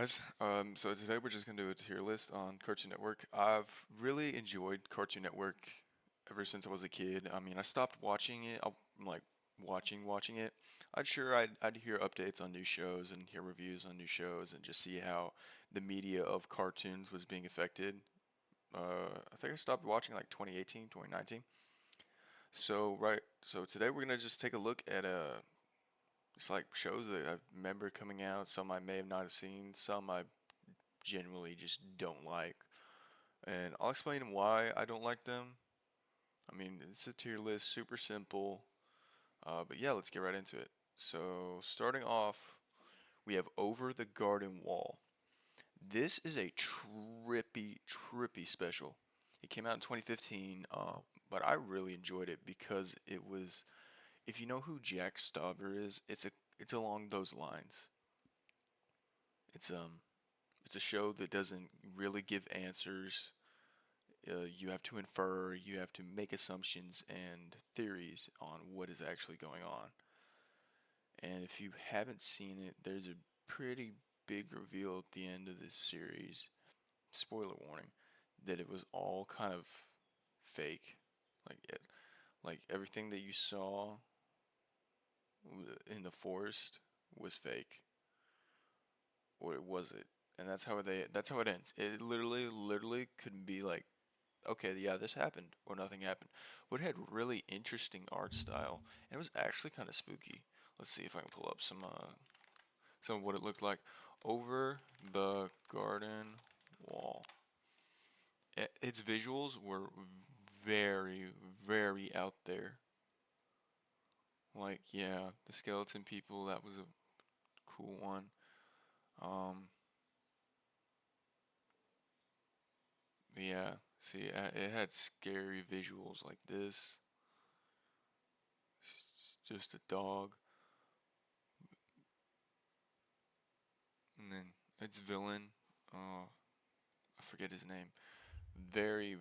guys. So today we're just gonna do a tier list on Cartoon Network. I've really enjoyed Cartoon Network ever since I was a kid. I mean, I stopped watching it. I'm like watching it. I'd hear updates on new shows and hear reviews on new shows and just see how the media of cartoons was being affected. I think I stopped watching like 2018, 2019. So today we're gonna just take a look at it's like shows that I remember coming out. Some I may have not have seen. Some I generally just don't like. And I'll explain why I don't like them. I mean, it's a tier list, super simple. But yeah, let's get right into it. So, starting off, we have Over the Garden Wall. This is a trippy special. It came out in 2015, but I really enjoyed it because it was. If you know who Jack Stauber is, it's along those lines. It's um it's a show that doesn't really give answers. You have to infer, you have to make assumptions and theories on what is actually going on. And if you haven't seen it, there's a pretty big reveal at the end of this series. Spoiler warning, that it was all kind of fake. Like everything that you saw in the forest was fake, or was it? And that's how it ends. It literally could be like, okay, yeah, this happened, or nothing happened. But it had really interesting art style, and it was actually kind of spooky. Let's see if I can pull up some of what it looked like. Over the Garden Wall. Its visuals were very out there. Like, yeah, the skeleton people, that was a cool one. Um, yeah, see, it had scary visuals like this. It's just a dog. And then its villain, I forget his name. Very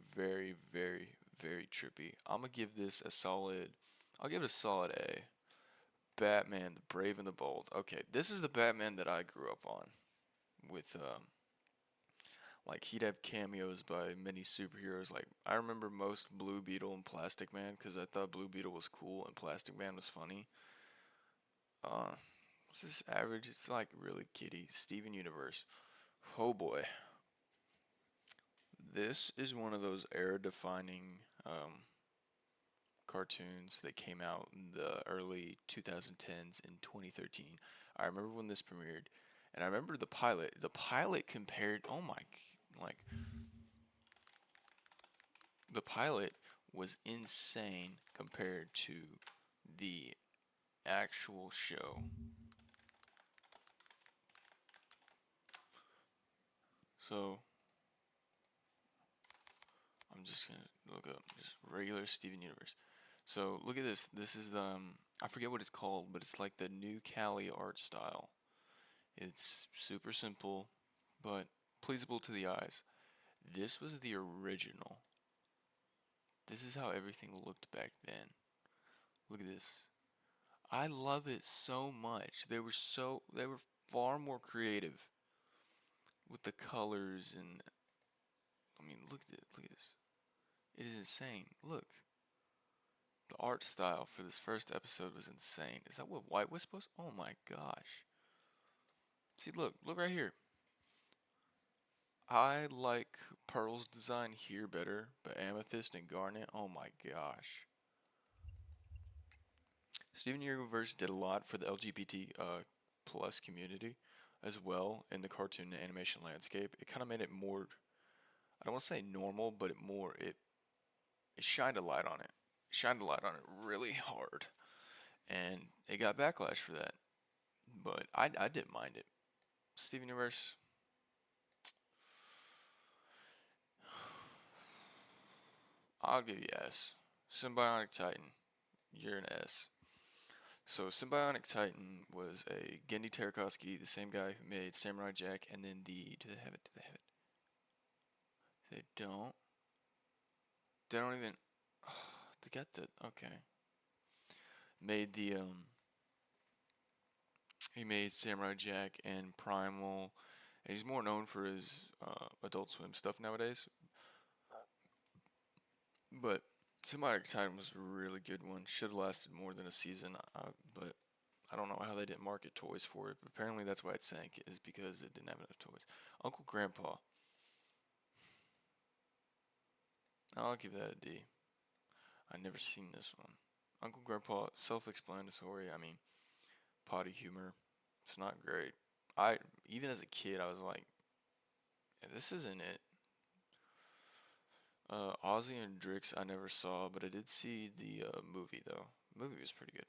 trippy. I'm gonna give this a solid. I'll give it a solid A. Batman, the Brave and the Bold. Okay, this is the Batman that I grew up on. With like he'd have cameos by many superheroes. Like I remember most Blue Beetle and Plastic Man because I thought Blue Beetle was cool and Plastic Man was funny. Uh, it's just average. It's like really kiddie. Steven Universe. Oh boy. This is one of those era-defining cartoons that came out in the early 2010s in 2013. I remember when this premiered, and I remember the pilot. The pilot compared, oh my, like the pilot was insane compared to the actual show. So I'm just gonna look up just regular Steven Universe. So look at this. This is the I forget what it's called, but it's like the new Cali art style. It's super simple, but pleasable to the eyes. This was the original. This is how everything looked back then. Look at this. I love it so much. They were far more creative with the colors and I mean, look at it. Look at this. It is insane. Look. The art style for this first episode was insane. Is that what white was supposed? Oh my gosh. See, look right here. I like Pearl's design here better, but Amethyst and Garnet, oh my gosh. Steven Universe did a lot for the LGBT plus community as well in the cartoon and animation landscape. It kind of made it more, I don't want to say normal, but it shined a light on it. It shined a light on it really hard, and it got backlash for that. But I didn't mind it. Steven Universe, I'll give you S. Symbionic Titan, you're an S. So Symbionic Titan was a Gendy Tartakovsky, the same guy who made Samurai Jack, and then do they have it? Do they have it? They don't. They don't even. They got the okay. Made he made Samurai Jack and Primal, and he's more known for his Adult Swim stuff nowadays. But Symbiotic Titan was a really good one. Should have lasted more than a season, but I don't know how they didn't market toys for it. But apparently that's why it sank, is because it didn't have enough toys. Uncle Grandpa, I'll give that a D. I never seen this one. Uncle Grandpa, self-explanatory. I mean, potty humor. It's not great. I even as a kid, I was like, "Yeah, this isn't it." Ozzy and Drix, I never saw, but I did see the movie though. The movie was pretty good.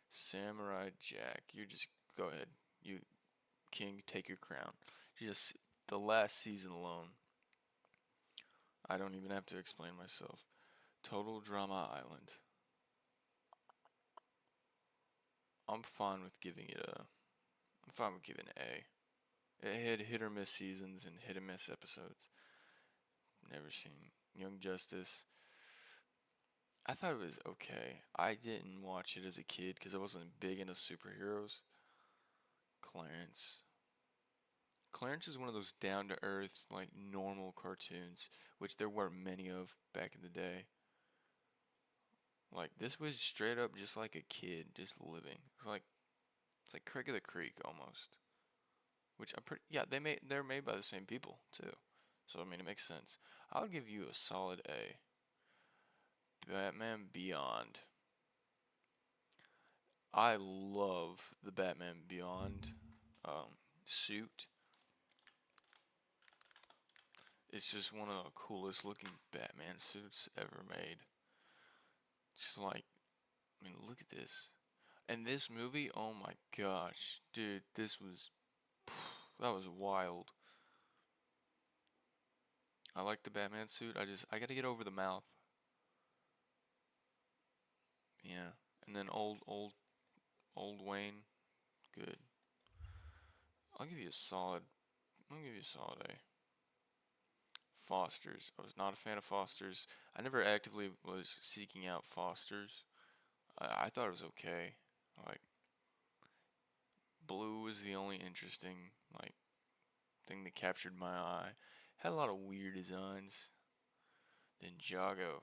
Samurai Jack, you just go ahead. You king, take your crown. Just the last season alone. I don't even have to explain myself. Total Drama Island. I'm fine with giving it a. I'm fine with giving it A. It had hit or miss seasons and hit or miss episodes. Never seen Young Justice. I thought it was okay. I didn't watch it as a kid because I wasn't big into superheroes. Clarence. Clarence is one of those down to earth, like normal cartoons, which there weren't many of back in the day. Like this was straight up just like a kid just living. It's like Craig of the Creek almost. Which I'm pretty yeah, they're made by the same people too. So I mean it makes sense. I'll give you a solid A. Batman Beyond. I love the Batman Beyond suit. It's just one of the coolest looking Batman suits ever made. Just like, I mean, look at this. And this movie, oh my gosh, dude, that was wild. I like the Batman suit. I gotta get over the mouth. Yeah. And then old Wayne, good. I'll give you a solid, I'll give you a solid A. Fosters. I was not a fan of Fosters. I never actively was seeking out Fosters. I thought it was okay. Like Blue was the only interesting like thing that captured my eye. Had a lot of weird designs. Then Jago.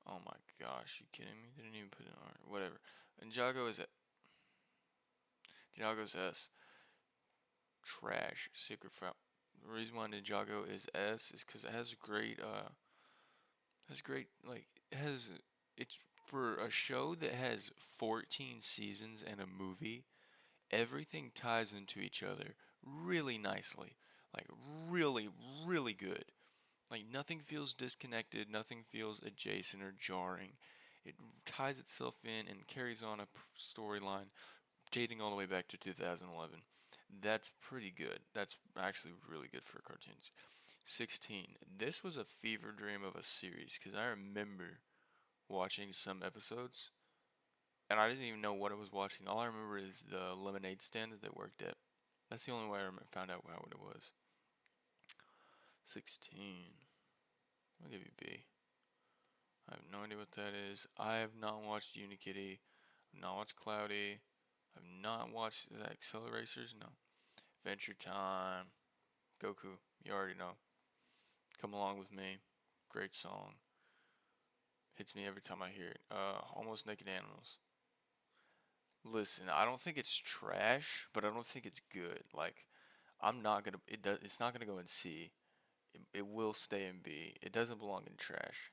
Oh my gosh, you kidding me? Didn't even put an R. Whatever. And Jago's S. Trash. Secret file. The reason why Ninjago is S is because it has great like it has it's for a show that has 14 seasons and a movie. Everything ties into each other really nicely. Like really, really good. Like nothing feels disconnected, nothing feels adjacent or jarring. It ties itself in and carries on a storyline dating all the way back to 2011. That's pretty good. That's actually really good for cartoons. 16. This was a fever dream of a series because I remember watching some episodes and I didn't even know what I was watching. All I remember is the lemonade stand that they worked at. That's the only way I found out what it was. 16. I'll give you B. I have no idea what that is. I have not watched Unikitty. I've not watched Cloudy. I've not watched the Acceleracers. No. Adventure Time. Goku. You already know. Come Along With Me. Great song. Hits me every time I hear it. Almost Naked Animals. Listen, I don't think it's trash, but I don't think it's good. Like, I'm not gonna. It's not gonna go in C. It will stay in B. It doesn't belong in trash.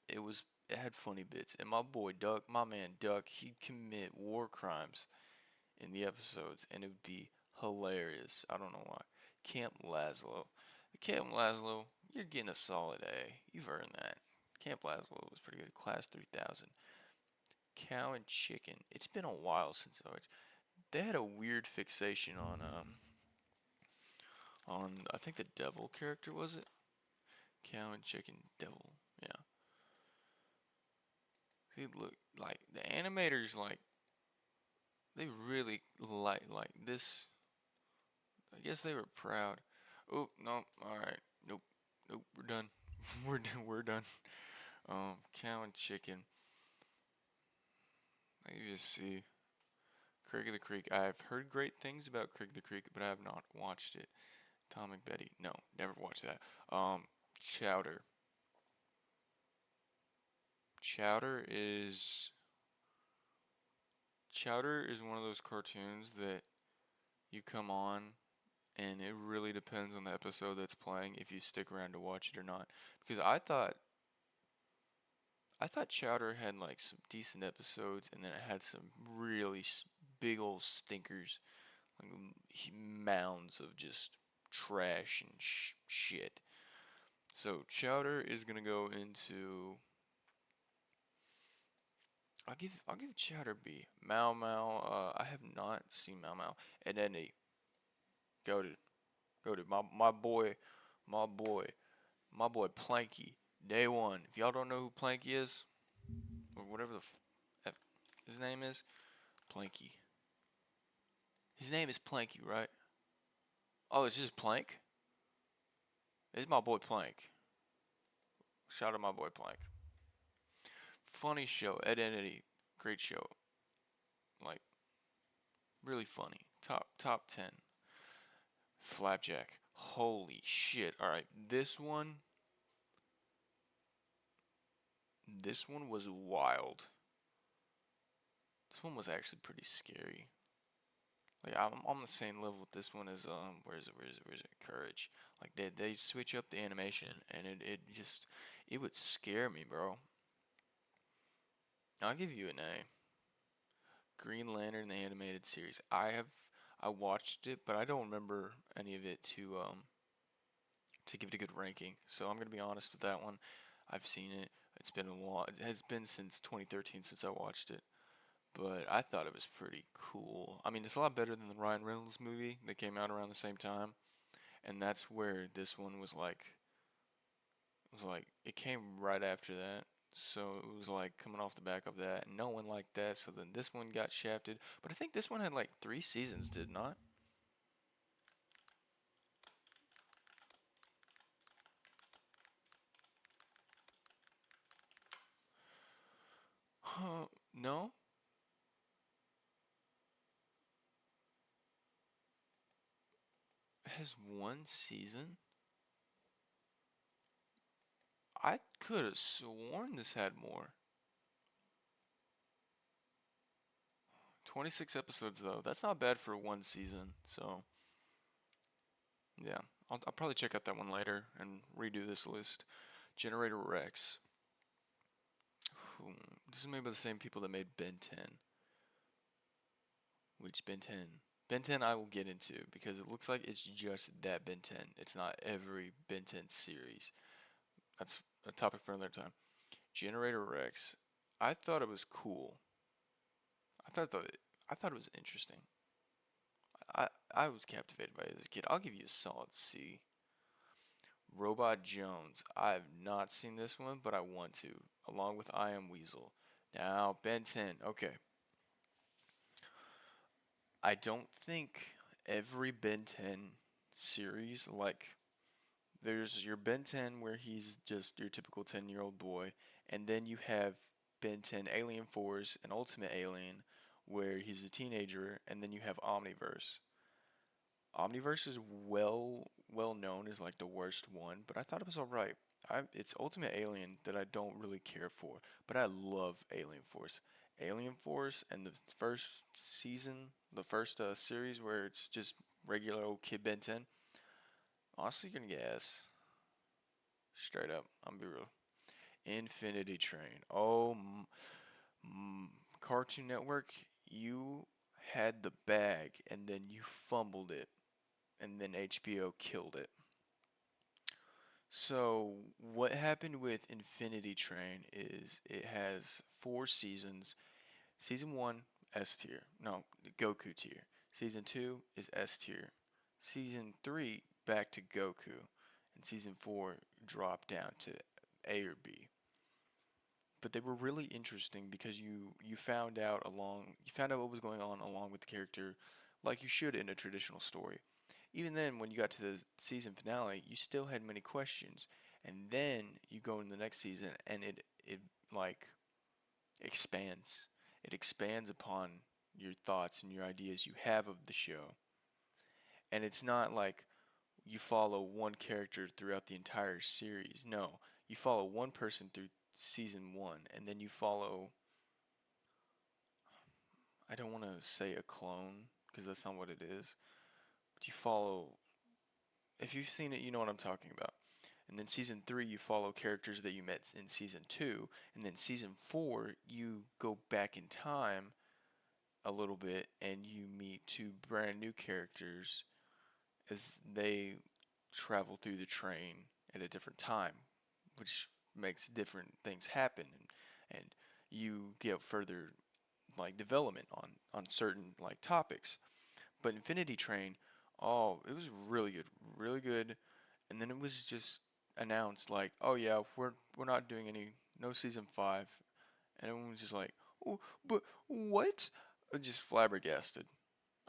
It was. It had funny bits, and my boy Duck, my man Duck, he'd commit war crimes in the episodes, and it would be hilarious. I don't know why. Camp Lazlo. Camp Lazlo, you're getting a solid A. You've earned that. Camp Lazlo was pretty good. Class 3000. Cow and Chicken. It's been a while since I watched. They had a weird fixation on I think the devil character, was it? Cow and Chicken Devil. Yeah. He look like the animators like they really like this. I guess they were proud. Oh no! All right, nope, nope. We're done. We're done. We're done. Cow and chicken. I can just see Craig of the Creek. I've heard great things about Craig of the Creek, but I have not watched it. Tom and Betty. No, never watched that. Chowder. Chowder is Chowder is one of those cartoons that you come on and it really depends on the episode that's playing if you stick around to watch it or not. Because I thought Chowder had like some decent episodes and then it had some really big old stinkers, like mounds of just trash and shit. So Chowder is gonna go into. I'll give Chowder B. Mau Mau. I have not seen Mau Mau. And then a goaded, goaded. My boy, my boy Planky. Day one. If y'all don't know who Planky is, or whatever his name is, Planky. His name is Planky, right? Oh, it's just Plank. It's my boy Plank. Shout out my boy Plank. Funny show. Identity. Great show. Like really funny. Top 10. Flapjack. Holy shit. All right. This one was wild. This one was actually pretty scary. Like I'm on the same level with this one as where is it? Courage. Like they switch up the animation and it would scare me, bro. I'll give you an A. Green Lantern the animated series. I watched it, but I don't remember any of it to give it a good ranking. So I'm gonna be honest with that one. I've seen it. It's been a while. It has been since 2013 since I watched it, but I thought it was pretty cool. I mean, it's a lot better than the Ryan Reynolds movie that came out around the same time, and that's where this one was like it came right after that. So it was like coming off the back of that, and no one liked that. So then this one got shafted, but I think this one had like 3 seasons, did it not? Huh? No, it has 1 season. I could have sworn this had more. 26 episodes though. That's not bad for 1 season. So yeah, I'll probably check out that one later and redo this list. Generator Rex. This is made by the same people that made Ben 10. Which Ben 10? Ben 10 I will get into because it looks like it's just that Ben 10. It's not every Ben 10 series. That's a topic for another time. Generator Rex. I thought it was cool. I thought the I thought it was interesting. I was captivated by it as a kid. I'll give you a solid C. Robot Jones. I have not seen this one, but I want to, along with I Am Weasel. Now, Ben 10. Okay. I don't think every Ben 10 series, like, there's your Ben 10 where he's just your typical 10-year-old boy, and then you have Ben 10 Alien Force and Ultimate Alien where he's a teenager, and then you have Omniverse. Omniverse is well known as like the worst one, but I thought it was alright. It's Ultimate Alien that I don't really care for, but I love Alien Force. Alien Force and the first season, the first series where it's just regular old Kid Ben 10. Honestly, you're gonna guess straight up. I'm be real. Infinity Train. Oh, Cartoon Network, you had the bag and then you fumbled it, and then HBO killed it. So, what happened with Infinity Train is it has 4 seasons. Season 1, S tier. No, Goku tier. Season 2 is S tier. Season 3, back to Goku. And season 4 dropped down to A or B. But they were really interesting because you found out what was going on along with the character like you should in a traditional story. Even then, when you got to the season finale, you still had many questions, and then you go in the next season, and it like expands. It expands upon. your thoughts and your ideas you have of the show. And it's not like you follow one character throughout the entire series. No, you follow one person through season one, and then you follow, I don't want to say a clone because that's not what it is, but you follow, if you've seen it, you know what I'm talking about. And then season three, you follow characters that you met in season two, and then season four, you go back in time a little bit and you meet two brand new characters as they travel through the train at a different time, which makes different things happen, and you get further like development on certain like topics. But Infinity Train, oh, it was really good, really good. And then it was just announced like, oh yeah, we're not doing any no season five, and everyone was just like, oh, but what? Just flabbergasted.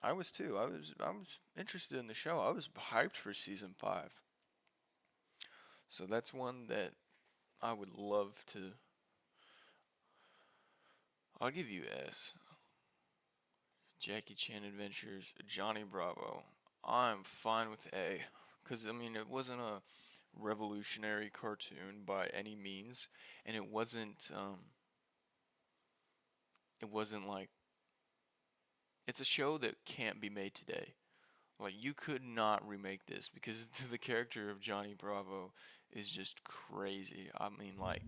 I was too. I was interested in the show. I was hyped for season five. So that's one that I would love to. I'll give you S. Jackie Chan Adventures, Johnny Bravo. I'm fine with A. Because, I mean, it wasn't a revolutionary cartoon by any means. And it wasn't like, it's a show that can't be made today. Like, you could not remake this because the character of Johnny Bravo is just crazy. I mean, like,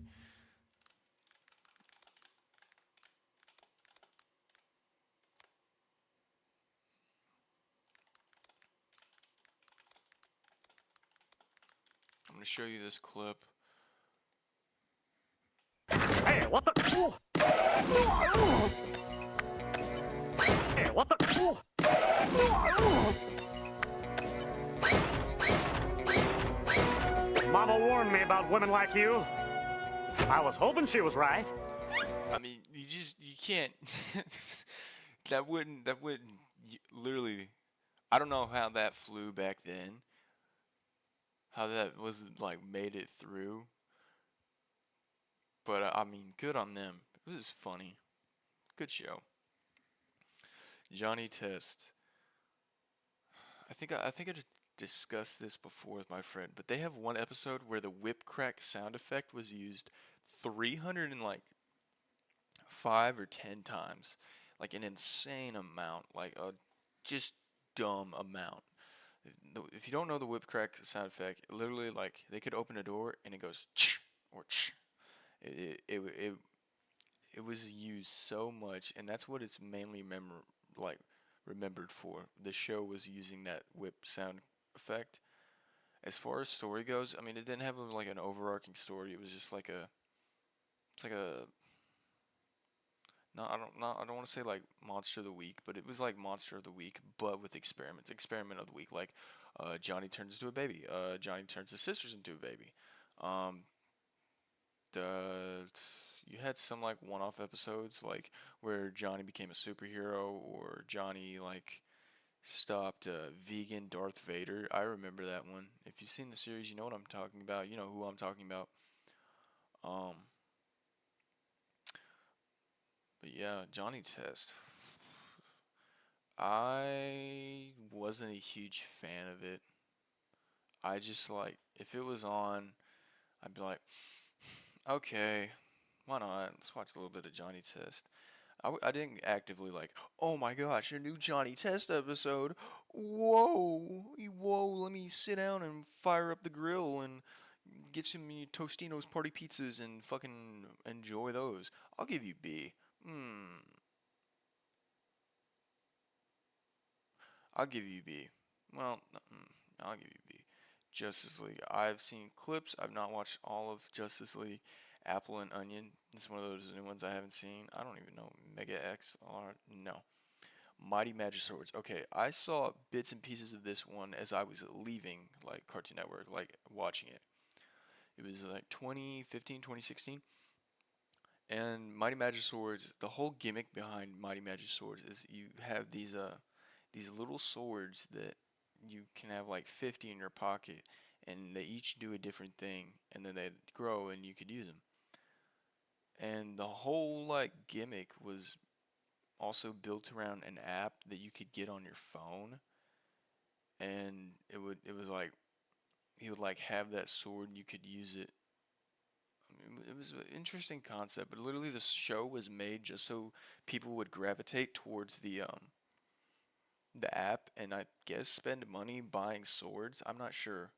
I'm going to show you this clip. Hey, what the? Hey, what the? Mama warned me about women like you. I was hoping she was right. I mean, you can't. Literally, I don't know how that flew back then, how that was like made it through, but I mean, good on them. It was funny. Good show. Johnny Test. I think I discussed this before with my friend, but they have one episode where the whip crack sound effect was used 300 and like 5 or 10 times, like an insane amount, like a just dumb amount. If you don't know the whip crack sound effect, literally like they could open a door and it goes ch or ch. It was used so much, and that's what it's mainly like remembered for. The show was using that whip sound effect. As far as story goes, I mean, it didn't have like an overarching story. It was just like it's like a I don't want to say like monster of the week, but it was like monster of the week, but with experiments. Experiment of the week, like Johnny turns into a baby. Johnny turns his sisters into a baby. Um, the you had some like one-off episodes like where Johnny became a superhero or Johnny like stopped vegan Darth Vader. I remember that one. If you've seen the series, you know what I'm talking about. You know who I'm talking about. Um, but yeah, Johnny Test. I wasn't a huge fan of it. I just like if it was on, I'd be like, okay, why not? Let's watch a little bit of Johnny Test. I didn't actively like, oh my gosh, a new Johnny Test episode. Whoa, whoa, let me sit down and fire up the grill and get some Tostino's party pizzas and fucking enjoy those. I'll give you B. Hmm, I'll give you B. Well, I'll give you B. Justice League. I've seen clips. I've not watched all of Justice League. Apple and Onion. It's one of those new ones I haven't seen. I don't even know. Mega X or no. Mighty Magic Swords. Okay, I saw bits and pieces of this one as I was leaving like Cartoon Network, like watching it. It was like 2015, 2016. And Mighty Magic Swords, the whole gimmick behind Mighty Magic Swords is you have these little swords that you can have like 50 in your pocket, and they each do a different thing, and then they grow and you could use them. And the whole like gimmick was also built around an app that you could get on your phone, and it was like he would like have that sword and you could use it. I mean, it was an interesting concept, but literally the show was made just so people would gravitate towards the app and I guess spend money buying swords. I'm not sure.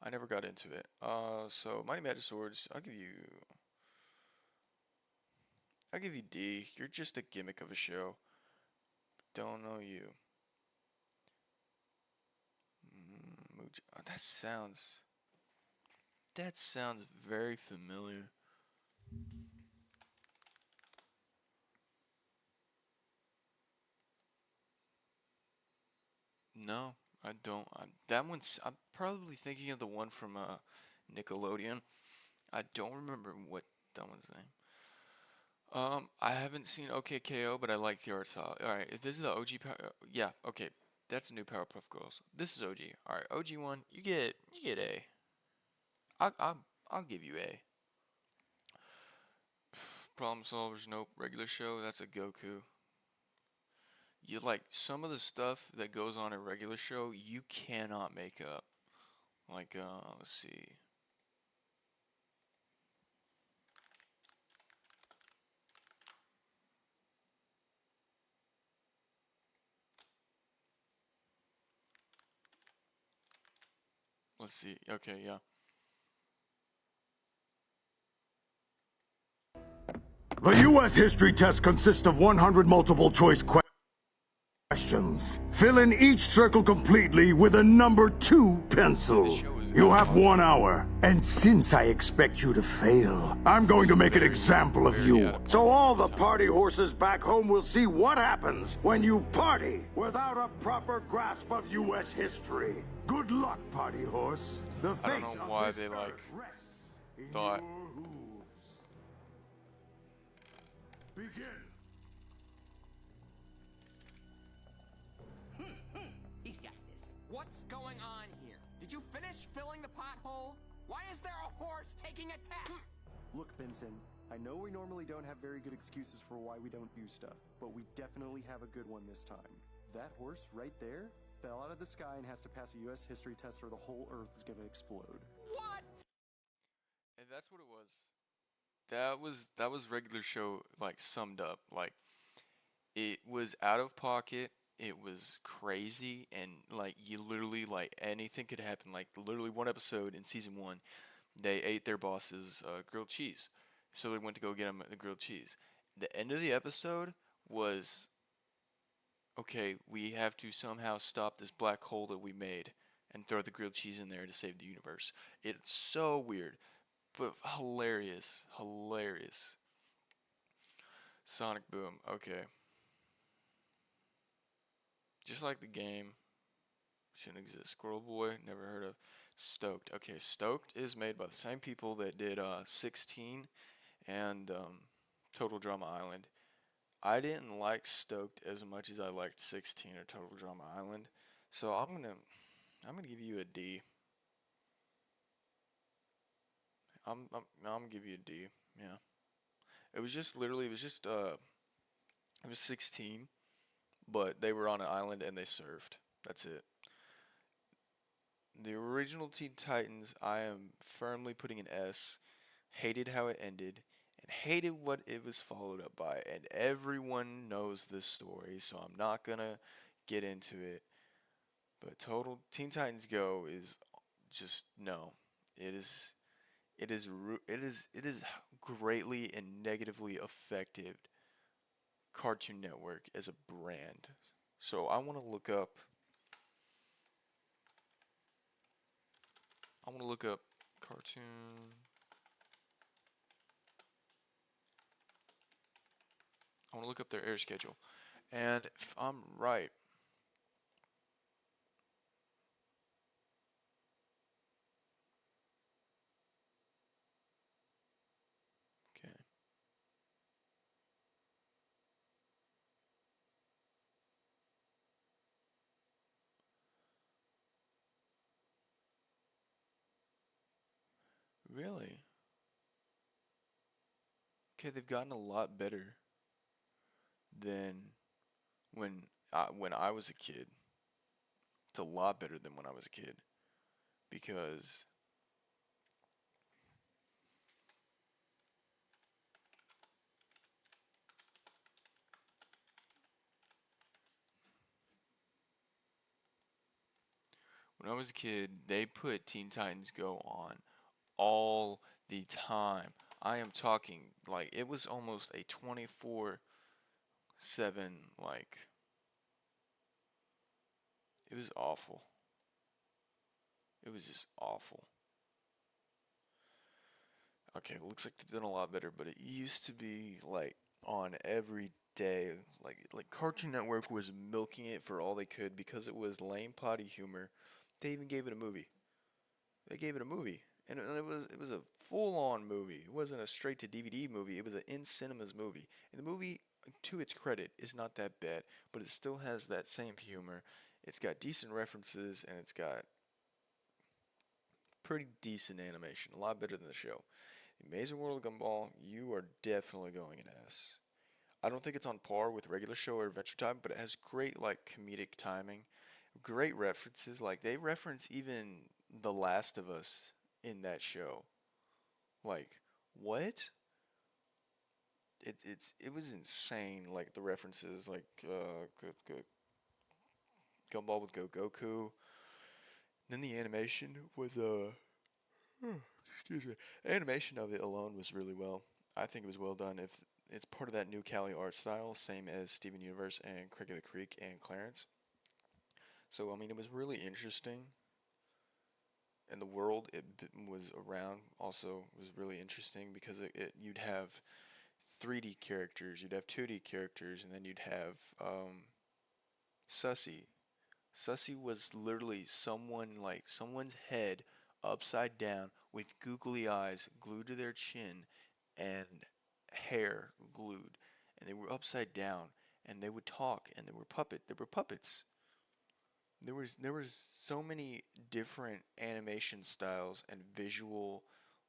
I never got into it. So Mighty Magic Swords, I'll give you D. You're just a gimmick of a show. Don't know you. That sounds very familiar. No, I don't. That one's. I'm probably thinking of the one from Nickelodeon. I don't remember what that one's name. I haven't seen OKKO, but I like the art style. All right, if this is the OG power, yeah, okay, that's new Powerpuff Girls. This is OG. All right, OG one, you get A. I'll give you A. Problem solvers, nope. Regular show, that's a Goku. You like some of the stuff that goes on in regular show, you cannot make up. Like, let's see. Let's see. Okay, yeah. The U.S. history test consists of 100 multiple choice questions. Fill in each circle completely with a number 2 pencil. You have 1 hour, and since I expect you to fail, I'm going to make an example of you. So all the party horses back home will see what happens when you party without a proper grasp of U.S. history. Good luck, party horse. The I don't fate know of why this they like earth rests in thought. your hooves. Begin. He's got this. What's going on here? Did you finish filling the pothole? Why is there a horse taking a tap? Look, Benson, I know we normally don't have very good excuses for why we don't do stuff, but we definitely have a good one this time. That horse right there fell out of the sky and has to pass a U.S. history test or the whole Earth is gonna explode. What? And that's what it was. That was regular show like summed up. Like it was out of pocket, it was crazy, and like you literally like anything could happen. Like literally one episode in season 1, they ate their boss's grilled cheese. So they went to go get him the grilled cheese. The end of the episode was okay, we have to somehow stop this black hole that we made and throw the grilled cheese in there to save the universe. It's so weird, but hilarious. Hilarious. Sonic Boom. Okay. Just like the game. Shouldn't exist. Squirrel Boy. Never heard of. Stoked. Okay, Stoked is made by the same people that did 16 and Total Drama Island. I didn't like Stoked as much as I liked 16 or Total Drama Island, so I'm gonna give you a D. I'm gonna give you a D. Yeah. It was just literally it was 16, but they were on an island and they surfed. That's it. The original Teen Titans, I am firmly putting an S. Hated how it ended and hated what it was followed up by. And everyone knows this story, so I'm not gonna get into it. But Total Teen Titans Go is just no. It is it is greatly and negatively affected Cartoon Network as a brand. So I want to look up cartoon. I want to look up their air schedule. And if I'm right, okay. Really? Okay, they've gotten a lot better than when I was a kid. It's a lot better than when I was a kid because when I was a kid, they put Teen Titans Go on all the time. I am talking like it was almost a 24/7 like it was awful. It was just awful. Okay, it looks like they've done a lot better, but it used to be like on every day. Like Cartoon Network was milking it for all they could because it was lame potty humor. They even gave it a movie. They gave it a movie, and it was a full-on movie. It wasn't a straight to DVD movie. It was an in cinemas movie. And the movie, to its credit, is not that bad, but it still has that same humor. It's got decent references, and it's got pretty decent animation. A lot better than the show. The Amazing World of Gumball, you are definitely going an S. I don't think it's on par with regular show or Adventure Time, but it has great like comedic timing, great references. Like they reference even The Last of Us in that show. Like what? It was insane. Like the references, like Gumball would go Goku. Then the animation was excuse me, animation of it alone was really well. I think it was well done. If it's part of that new Cali art style, same as Steven Universe and Craig of the Creek and Clarence. So I mean, it was really interesting, and the world it was around also was really interesting because you'd have 3D characters, you'd have 2D characters, and then you'd have Sussy. Sussy was literally someone's head upside down with googly eyes glued to their chin and hair glued, and they were upside down, and they would talk, and they were puppets. There was so many different animation styles and visual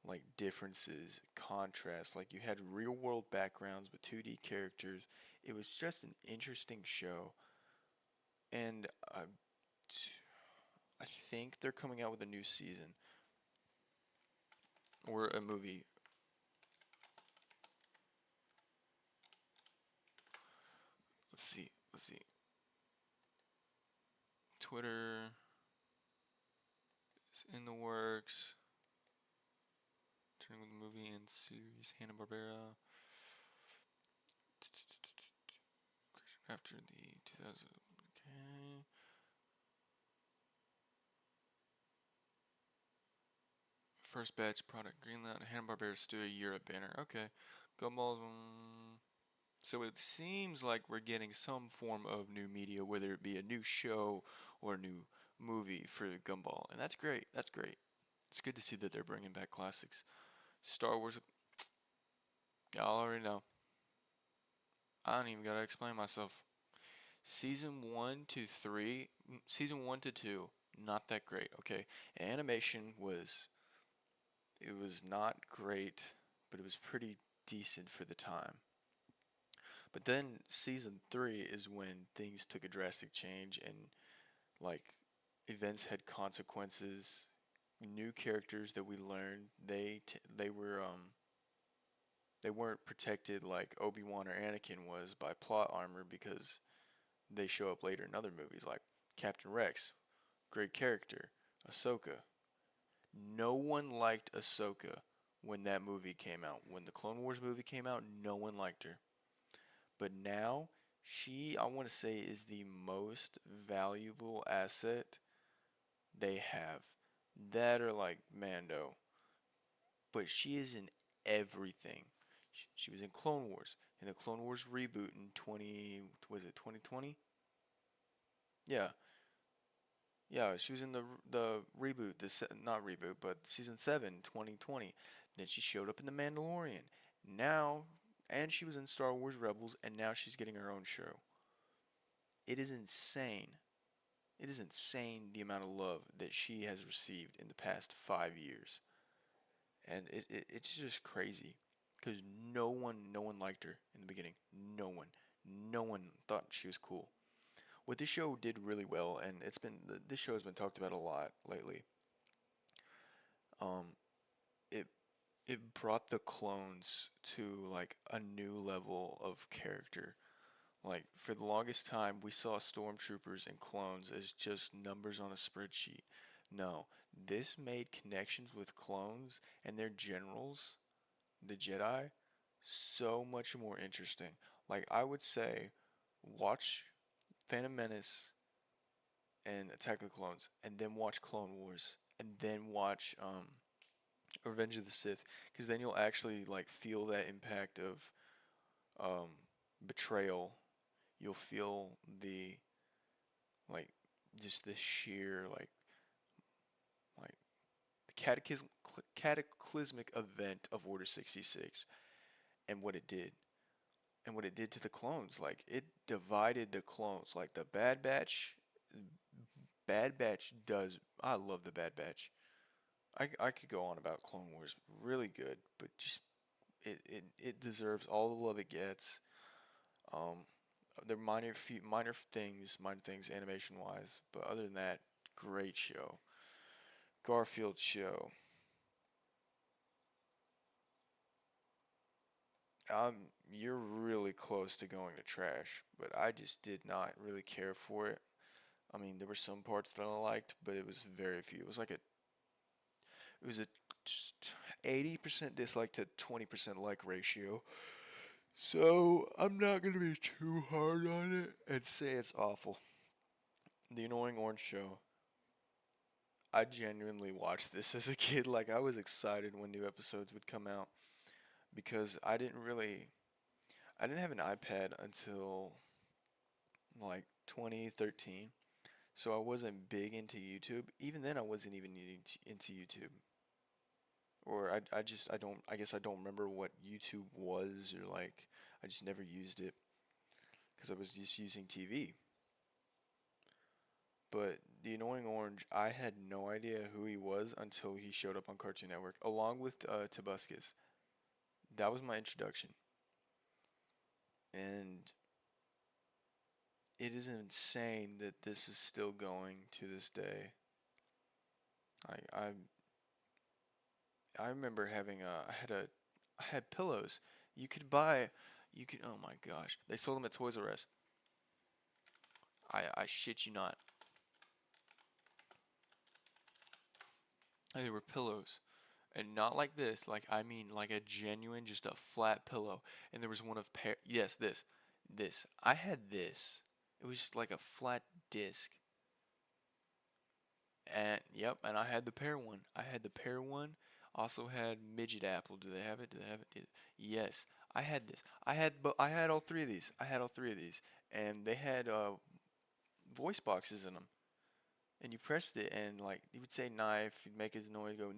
like differences, contrast. Like you had real world backgrounds with 2D characters. It was just an interesting show, and I think they're coming out with a new season or a movie. Let's see. Let's see. Twitter is in the works. Turning with the movie and series Hanna Barbera. After the 2000. Okay. First batch product Greenland Hanna Barbera Studio Europe banner. Okay. Gumballs. So it seems like we're getting some form of new media, whether it be a new show or a new movie for Gumball, and that's great. That's great. It's good to see that they're bringing back classics. Star Wars. Y'all already know. I don't even gotta explain myself. Season 1 to 2, not that great. Okay, animation was not great, but it was pretty decent for the time. But then season 3 is when things took a drastic change and like events had consequences. New characters that we learned they weren't protected like Obi-Wan or Anakin was by plot armor because they show up later in other movies like Captain Rex, great character, Ahsoka. No one liked Ahsoka when that movie came out. When the Clone Wars movie came out, no one liked her. But now, she, I want to say, is the most valuable asset they have. That or like Mando. But she is in everything. She was in Clone Wars. In the Clone Wars reboot in 2020? Yeah. Yeah, she was in the reboot, not reboot, but season 7, 2020. Then she showed up in The Mandalorian. Now, and she was in Star Wars Rebels, and now she's getting her own show. It is insane. It is insane the amount of love that she has received in the past 5 years. And it's just crazy. Because no one liked her in the beginning. No one. no one thought she was cool. What this show did really well, and this show has been talked about a lot lately. Um, it it brought the clones to like a new level of character. Like for the longest time, we saw stormtroopers and clones as just numbers on a spreadsheet. No, this made connections with clones and their generals, the Jedi, so much more interesting. Like I would say, watch Phantom Menace and Attack of the Clones, and then watch Clone Wars, and then watch Revenge of the Sith, because then you'll actually like feel that impact of um, betrayal. You'll feel the like just the sheer like cataclysmic event of Order 66 and what it did and what it did to the clones. Like it divided the clones. Like the Bad Batch does. I love the Bad Batch. I could go on about Clone Wars, really good, but just it deserves all the love it gets. Um, they're minor things animation wise, but other than that, great show. Garfield show. You're really close to going to trash, but I just did not really care for it. I mean, there were some parts that I liked, but it was very few. It was a 80% dislike to 20% like ratio. So I'm not gonna be too hard on it and say it's awful. The Annoying Orange Show. I genuinely watched this as a kid. Like I was excited when new episodes would come out because I didn't have an iPad until like 2013. So I wasn't big into YouTube. Even then I wasn't even into YouTube. Or I guess I don't remember what YouTube was, or like I just never used it because I was just using TV. But the Annoying Orange, I had no idea who he was until he showed up on Cartoon Network along with Tobuscus. That was my introduction, and it is insane that this is still going to this day. I I remember having I had pillows. You could buy you could oh my gosh. They sold them at Toys R Us. I shit you not. And they were pillows. And not like this, like I mean like a genuine just a flat pillow. And there was one of yes, this. I had this. It was just like a flat disc. And yep, and I had the pear one. I had the pear one. Also had midget apple. Do they have it? Do they have it? Yes, I had this. I had all three of these. I had all three of these, and they had voice boxes in them. And you pressed it, and like you would say knife, you'd make his noise go,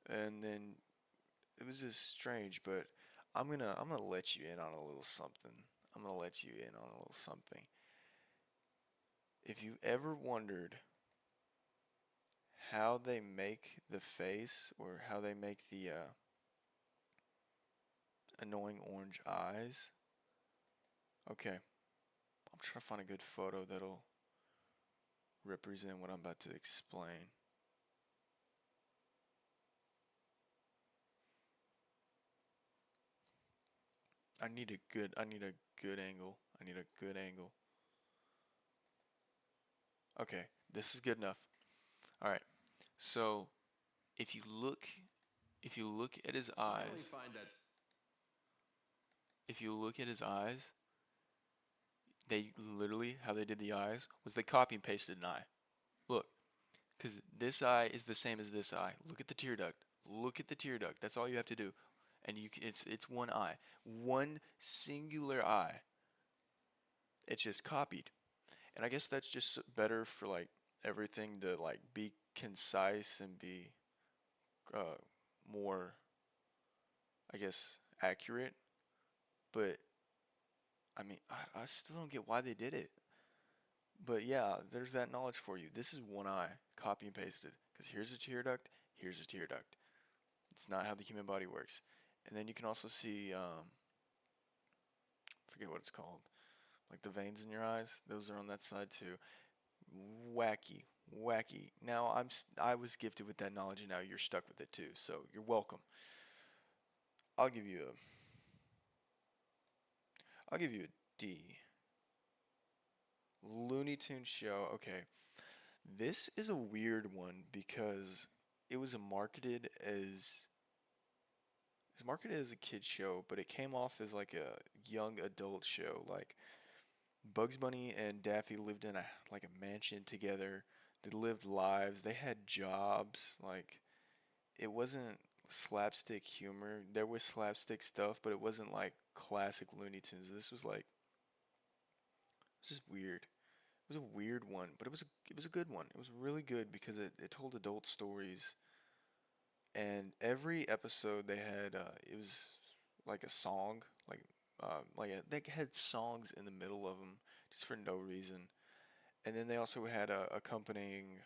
and then it was just strange. But I'm gonna let you in on a little something. I'm gonna let you in on a little something. If you ever wondered how they make the face or how they make the annoying orange eyes. Okay, I'm trying to find a good photo that'll represent what I'm about to explain. I need a good angle. I need a good angle. Okay, this is good enough. All right. So, if you look if you look at his eyes, if you look at his eyes, they literally how they did the eyes was they copy and pasted an eye. Look, because this eye is the same as this eye. Look at the tear duct. Look at the tear duct. That's all you have to do, and it's one eye, one singular eye. It's just copied, and I guess that's just better for like everything to like be concise and be uh, more, I guess, accurate. But I mean, I still don't get why they did it. But yeah, there's that knowledge for you. This is one eye, copy and pasted. Because here's a tear duct, here's a tear duct. It's not how the human body works. And then you can also see, forget what it's called. Like the veins in your eyes, those are on that side too. Wacky, wacky. Now I was gifted with that knowledge, and now you're stuck with it too. So you're welcome. I'll give you a I'll give you a D. Looney Tunes show. Okay, this is a weird one because it was marketed as a kids show, but it came off as like a young adult show. Like Bugs Bunny and Daffy lived in a mansion together. They lived lives. They had jobs. Like it wasn't slapstick humor. There was slapstick stuff, but it wasn't like classic Looney Tunes. This was like just weird. It was a weird one, but it was a good one. It was really good because it told adult stories, and every episode they had it was like a song, they had songs in the middle of them just for no reason. And then they also had a accompanying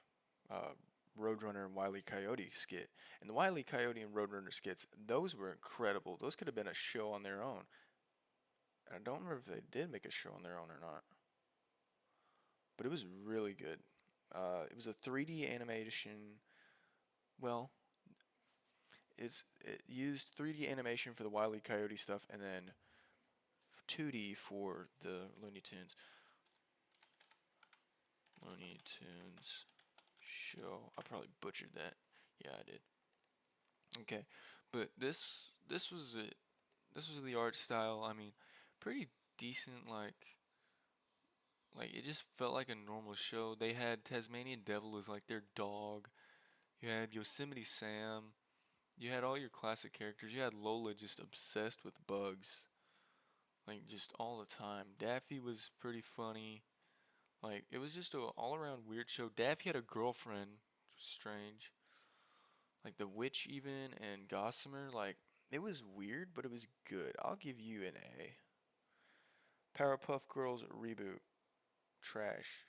uh, Roadrunner and Wile E. Coyote skit. And the Wile E. Coyote and Roadrunner skits, those were incredible. Those could have been a show on their own. And I don't remember if they did make a show on their own or not. But it was really good. It was a 3D animation. Well, it used 3D animation for the Wile E. Coyote stuff, and then 2D for the Looney Tunes. Looney Tunes show. I probably butchered that. Yeah, I did. Okay, but this was it. This was the art style. I mean, pretty decent. Like it just felt like a normal show. They had Tasmanian Devil as like their dog. You had Yosemite Sam. You had all your classic characters. You had Lola just obsessed with bugs, like just all the time. Daffy was pretty funny. Like it was just a all around weird show. Daffy had a girlfriend, which was strange. Like the witch even and Gossamer. Like it was weird, but it was good. I'll give you an A. Powerpuff Girls reboot. Trash.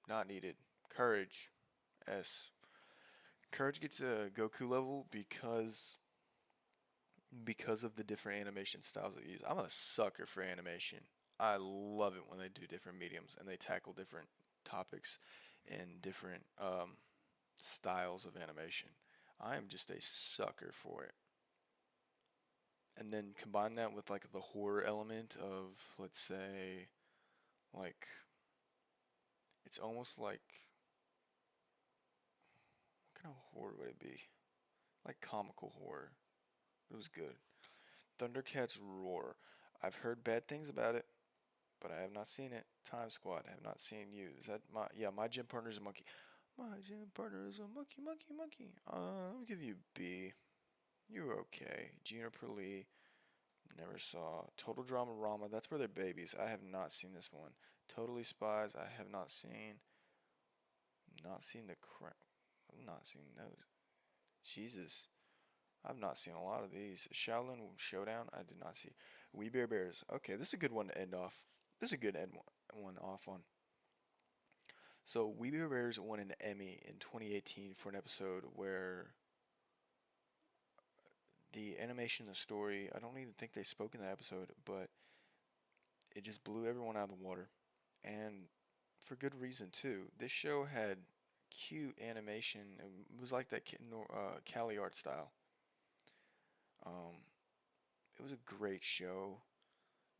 Not needed. Courage. S. Courage gets a Goku level because of the different animation styles they use. I'm a sucker for animation. I love it when they do different mediums and they tackle different topics and different styles of animation. I am just a sucker for it. And then combine that with like the horror element of, let's say, like it's almost like what kind of horror would it be? Like comical horror. It was good. Thundercats Roar. I've heard bad things about it, but I have not seen it. Time Squad. I have not seen you. Is that my my gym partner is a monkey. My gym partner is a monkey. I'll give you B. You were okay. Juniper Lee. Never saw. Total Drama Rama. That's where they're babies. I have not seen this one. Totally Spies. I have not seen. Not seen the crap. I've not seen those. Jesus. I've not seen a lot of these. Shaolin Showdown. I did not see. We Bear Bears. Okay, this is a good one to end off. This is a good end one off on. So We Bear Bears won an Emmy in 2018 for an episode where the animation, the story, I don't even think they spoke in that episode, but it just blew everyone out of the water. And for good reason, too. This show had cute animation. It was like that Cali art style. Um, it was a great show.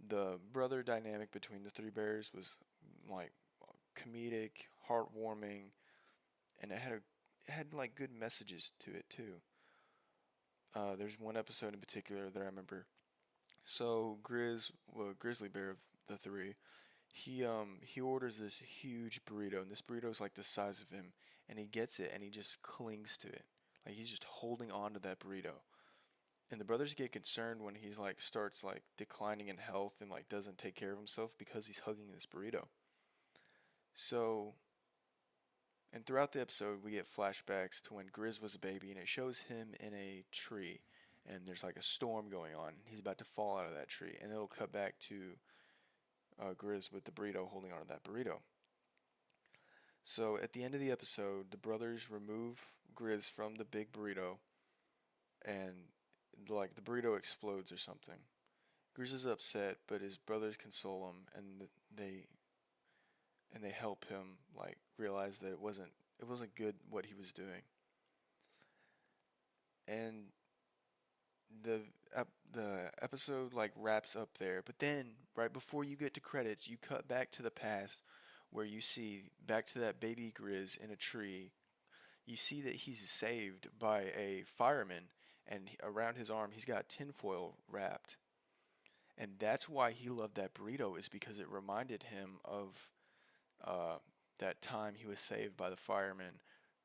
The brother dynamic between the three bears was like comedic, heartwarming, and it had like good messages to it too. There's one episode in particular that I remember. So Grizzly Bear of the three, he orders this huge burrito, and this burrito is like the size of him, and he gets it and he just clings to it, like he's just holding on to that burrito. And the brothers get concerned when he's like starts like declining in health and like doesn't take care of himself because he's hugging this burrito. So, and throughout the episode, we get flashbacks to when Grizz was a baby, and it shows him in a tree, and there's like a storm going on. He's about to fall out of that tree, and it'll cut back to Grizz with the burrito holding onto that burrito. So at the end of the episode, the brothers remove Grizz from the big burrito, and like the burrito explodes or something. Grizz is upset, but his brothers console him, and they help him like realize that it wasn't good what he was doing. And the episode like wraps up there, but then right before you get to credits, you cut back to the past where you see back to that baby Grizz in a tree. You see that he's saved by a fireman, and around his arm he's got tinfoil wrapped. And that's why he loved that burrito, is because it reminded him of uh, that time he was saved by the fireman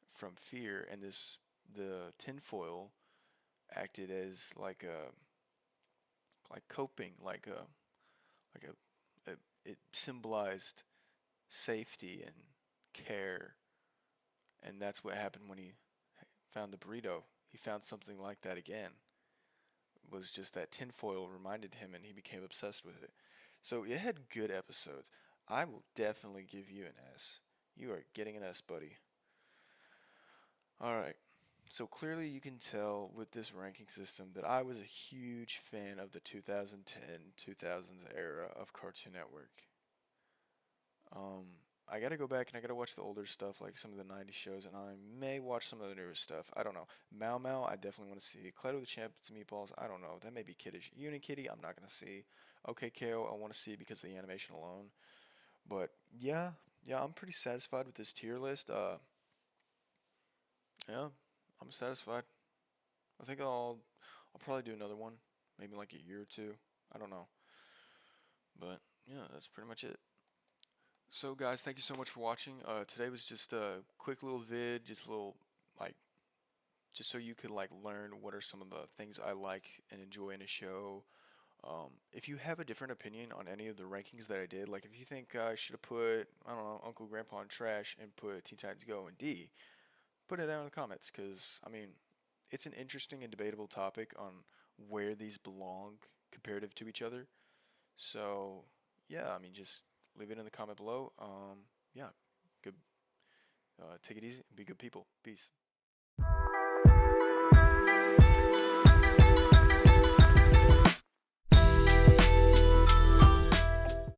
from fear, and the tinfoil acted as like coping, like it symbolized safety and care, and that's what happened when he found the burrito. He found something like that again. It was just that tinfoil reminded him, and he became obsessed with it. So it had good episodes. I will definitely give you an S. You are getting an S, buddy. All right. So clearly you can tell with this ranking system that I was a huge fan of the 2010-2000s era of Cartoon Network. Um, I gotta go back and I gotta watch the older stuff, like some of the 90s shows, and I may watch some of the newer stuff. I don't know. Mau Mau, I definitely want to see. Clyde with the Champions Meatballs, I don't know. That may be kiddish. Unikitty, I'm not gonna see. OK KO, I want to see because of the animation alone. But yeah, I'm pretty satisfied with this tier list. Yeah, I'm satisfied. I think I'll probably do another one, maybe like a year or two. I don't know. But yeah, that's pretty much it. So guys, thank you so much for watching. Today was just a quick little vid, just a little like just so you could like learn what are some of the things I like and enjoy in a show. If you have a different opinion on any of the rankings that I did, like if you think I should have put, I don't know, Uncle Grandpa in trash and put Teen Titans Go in D, put it down in the comments, because I mean, it's an interesting and debatable topic on where these belong comparative to each other. So yeah, I mean, just leave it in the comment below. Yeah, good. Take it easy. Be good people. Peace.